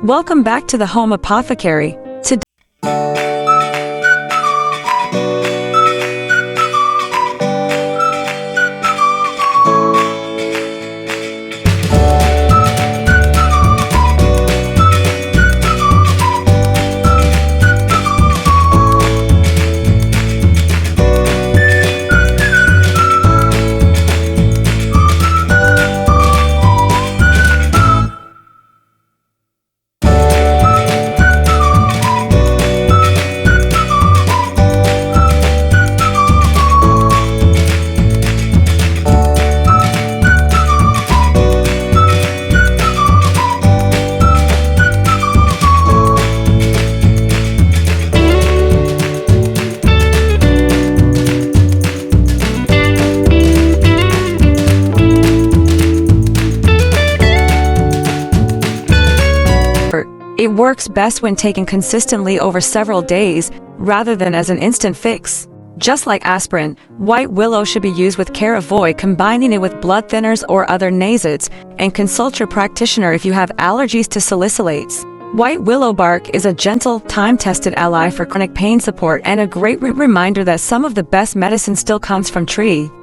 Welcome back to the Home Apothecary. Today it works best when taken consistently over several days, rather than as an instant fix. Just like aspirin, white willow should be used with care. Avoid combining it with blood thinners or other NSAIDs, and consult your practitioner if you have allergies to salicylates. White willow bark is a gentle, time-tested ally for chronic pain support and a great reminder that some of the best medicine still comes from tree.